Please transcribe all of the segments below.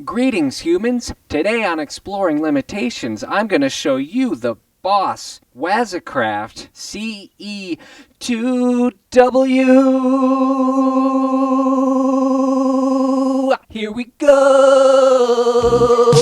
Greetings, humans! Today on Exploring Limitations, I'm going to show you the Boss Waza Craft CE-2W. Here we go!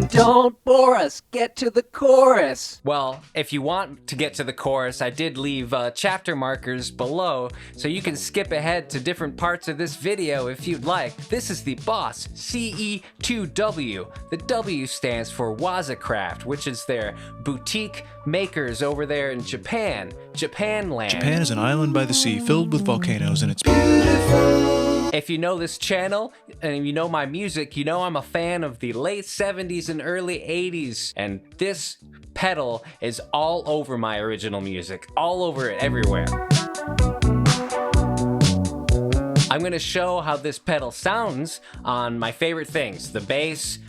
Don't bore us, get to the chorus. Well, if you want to get to the chorus, I did leave chapter markers below, so you can skip ahead to different parts of this video if you'd like. This is the Boss CE-2W. The W stands for Waza Craft, which is their boutique makers over there in Japan, Japanland. Japan is an island by the sea filled with volcanoes, and it's beautiful. If you know this channel and you know my music, you know I'm a fan of the late 70s and early 80s, and this pedal is all over my original music, all over it, everywhere. I'm gonna show how this pedal sounds on my favorite things, the bass,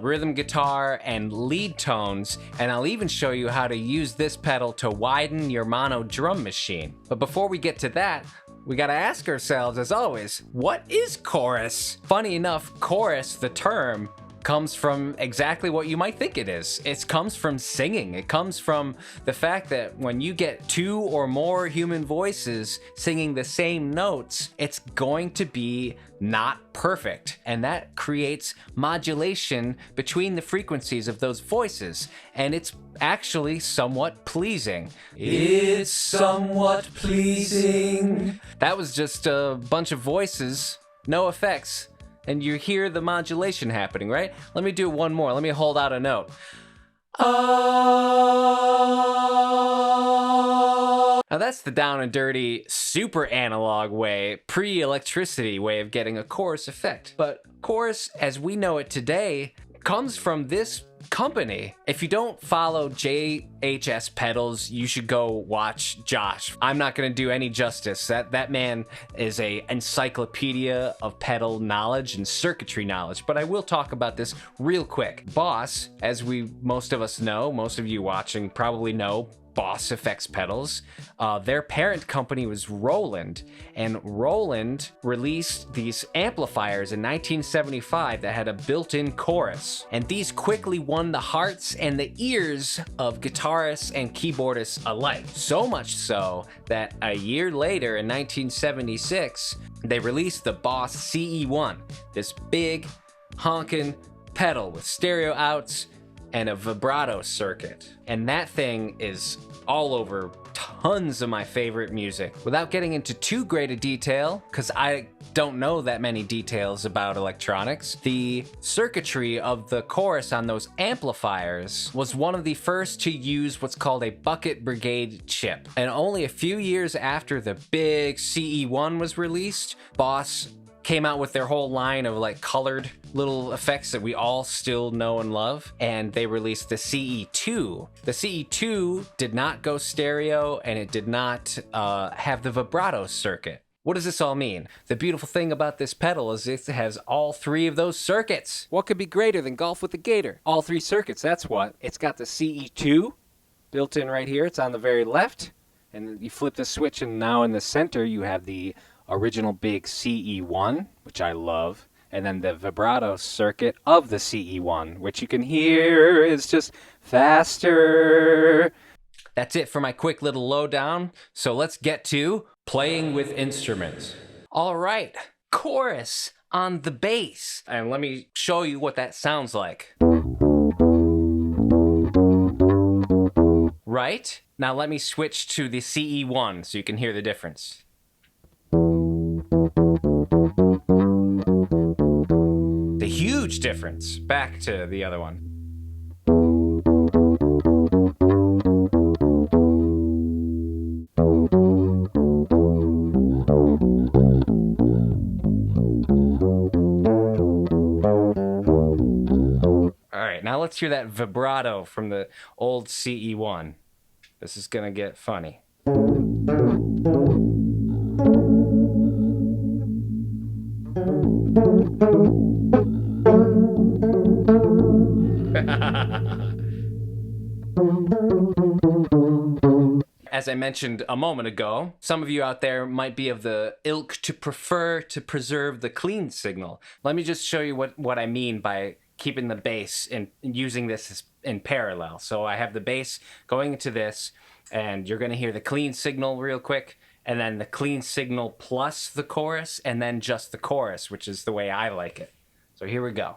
rhythm guitar, and lead tones, and I'll even show you how to use this pedal to widen your mono drum machine. But before we get to that, we gotta ask ourselves, as always, what is chorus? Funny enough, chorus, the term, comes from exactly what you might think it is. It comes from singing. It comes from the fact that when you get two or more human voices singing the same notes, it's going to be not perfect. And that creates modulation between the frequencies of those voices. And it's actually somewhat pleasing. It's somewhat pleasing. That was just a bunch of voices, no effects. And you hear the modulation happening, right? Let me do one more. Let me hold out a note. Now that's the down and dirty, super analog way, pre-electricity way of getting a chorus effect. But chorus, as we know it today, comes from this company. If you don't follow JHS pedals, you should go watch Josh. I'm not gonna do any justice. That man is a encyclopedia of pedal knowledge and circuitry knowledge, but I will talk about this real quick. Boss, as most of us know, most of you watching probably know, Boss Effects pedals. Their parent company was Roland, and Roland released these amplifiers in 1975 that had a built-in chorus, and these quickly won the hearts and the ears of guitarists and keyboardists alike. So much so that a year later, in 1976, they released the Boss CE-1, this big honkin' pedal with stereo outs and a vibrato circuit. And that thing is all over tons of my favorite music. Without getting into too great a detail, because I don't know that many details about electronics, the circuitry of the chorus on those amplifiers was one of the first to use what's called a bucket brigade chip. And only a few years after the big CE-1 was released, Boss came out with their whole line of like colored little effects that we all still know and love, and they released the CE-2. The CE-2 did not go stereo, and it did not have the vibrato circuit. What does this all mean? The beautiful thing about this pedal is it has all three of those circuits. What could be greater than golf with a gator? All three circuits, that's what. It's got the CE-2 built in right here. It's on the very left, and you flip the switch, and now in the center you have the original big CE-1, which I love, and then the vibrato circuit of the CE-1, which you can hear is just faster. That's it for my quick little lowdown, so let's get to playing with instruments. All right, chorus on the bass, and let me show you what that sounds like. Right? Now let me switch to the CE-1 so you can hear the difference. The huge difference. Back to the other one. All right, now let's hear that vibrato from the old CE-1. This is gonna get funny. as I mentioned a moment ago, some of you out there might be of the ilk to prefer to preserve the clean signal. Let me just show you what I mean by keeping the bass and using this in parallel. So I have the bass going into this, and you're going to hear the clean signal real quick, and then the clean signal plus the chorus, and then just the chorus, which is the way I like it. So here we go.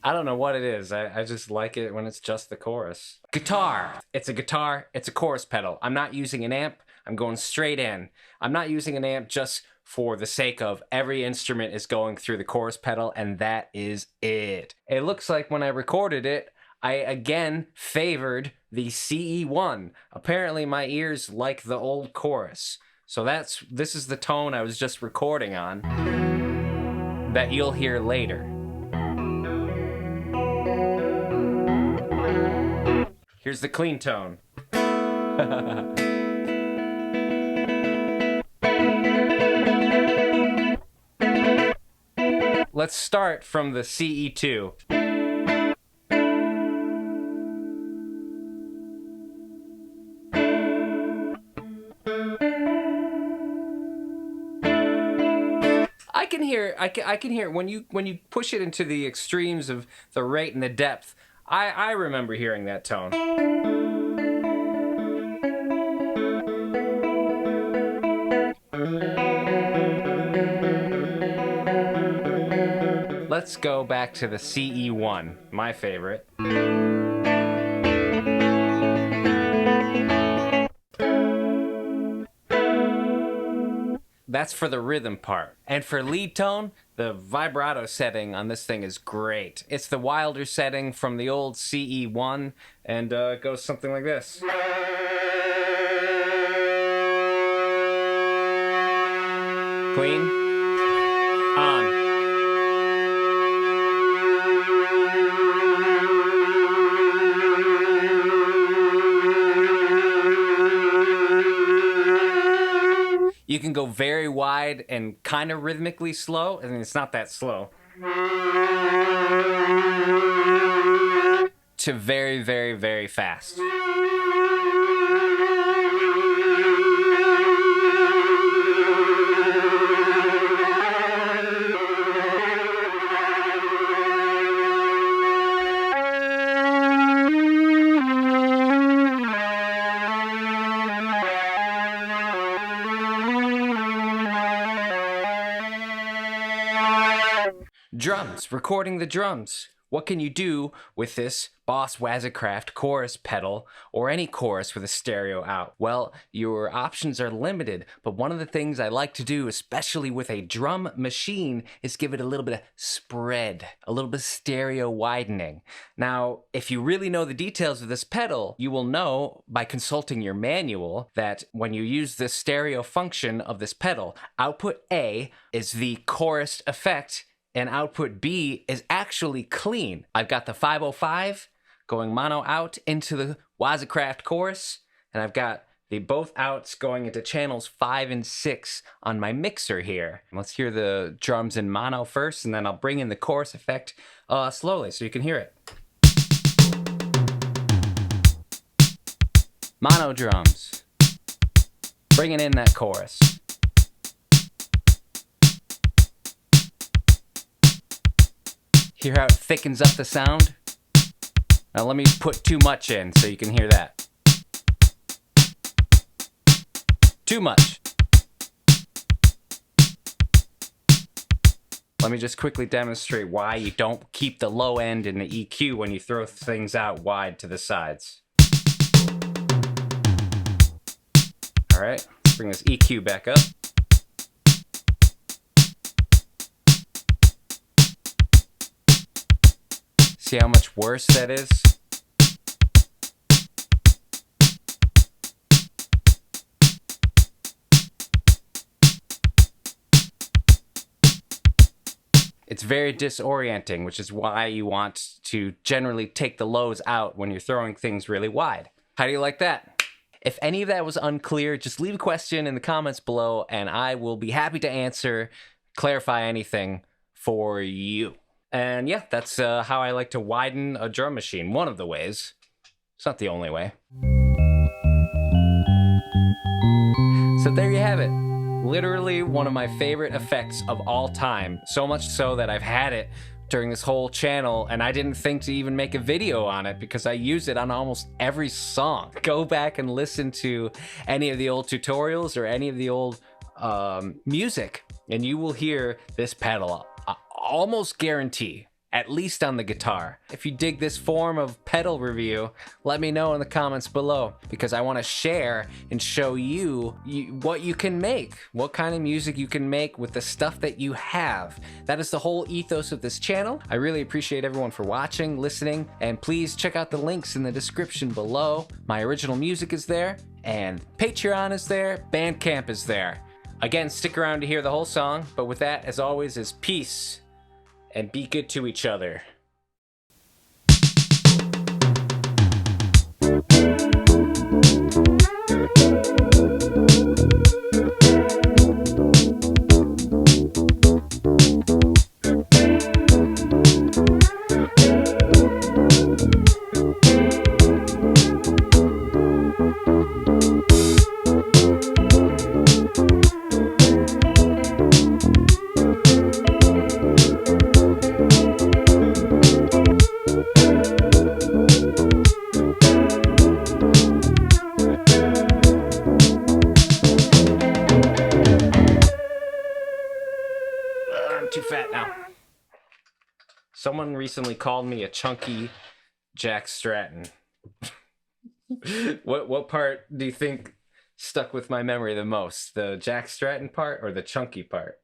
I don't know what it is. I just like it when it's just the chorus. Guitar. It's a guitar. It's a chorus pedal. I'm not using an amp. I'm going straight in. I'm not using an amp just for the sake of every instrument is going through the chorus pedal, and that is it. It looks like when I recorded it, I again favored the CE-1. Apparently my ears like the old chorus. So this is the tone I was just recording on that you'll hear later. Here's the clean tone. Let's start from the CE-2. I can hear when you push it into the extremes of the rate and the depth. I remember hearing that tone. Let's go back to the CE-1, my favorite. That's for the rhythm part. And for lead tone, the vibrato setting on this thing is great. It's the wilder setting from the old CE-1, and it goes something like this. Clean. On. You can go very wide and kind of rhythmically slow, and it's not that slow. To very, very, very fast. Drums, recording the drums. What can you do with this Boss Waza Craft chorus pedal or any chorus with a stereo out? Well, your options are limited, but one of the things I like to do, especially with a drum machine, is give it a little bit of spread, a little bit of stereo widening. Now, if you really know the details of this pedal, you will know by consulting your manual that when you use the stereo function of this pedal, output A is the chorus effect, and output B is actually clean. I've got the 505 going mono out into the Waza Craft chorus, and I've got the both outs going into channels 5 and 6 on my mixer here. Let's hear the drums in mono first, and then I'll bring in the chorus effect slowly so you can hear it. Mono drums. Bringing in that chorus. Hear how it thickens up the sound? Now let me put too much in so you can hear that. Too much. Let me just quickly demonstrate why you don't keep the low end in the EQ when you throw things out wide to the sides. All right, let's bring this EQ back up. See how much worse that is? It's very disorienting, which is why you want to generally take the lows out when you're throwing things really wide. How do you like that? If any of that was unclear, just leave a question in the comments below and I will be happy to answer, clarify anything for you. And yeah, that's how I like to widen a drum machine. One of the ways. It's not the only way. So there you have it. Literally one of my favorite effects of all time. So much so that I've had it during this whole channel and I didn't think to even make a video on it because I use it on almost every song. Go back and listen to any of the old tutorials or any of the old music and you will hear this pedal. I almost guarantee, at least on the guitar. If you dig this form of pedal review, let me know in the comments below because I want to share and show you what you can make, what kind of music you can make with the stuff that you have. That is the whole ethos of this channel. I really appreciate everyone for watching, listening, and please check out the links in the description below. My original music is there, and Patreon is there, Bandcamp is there. Again, stick around to hear the whole song, but with that, as always, is peace. And be good to each other. I'm too fat now. Someone recently called me a chunky Jack Stratton. What part do you think stuck with my memory the most? The Jack Stratton part or the chunky part?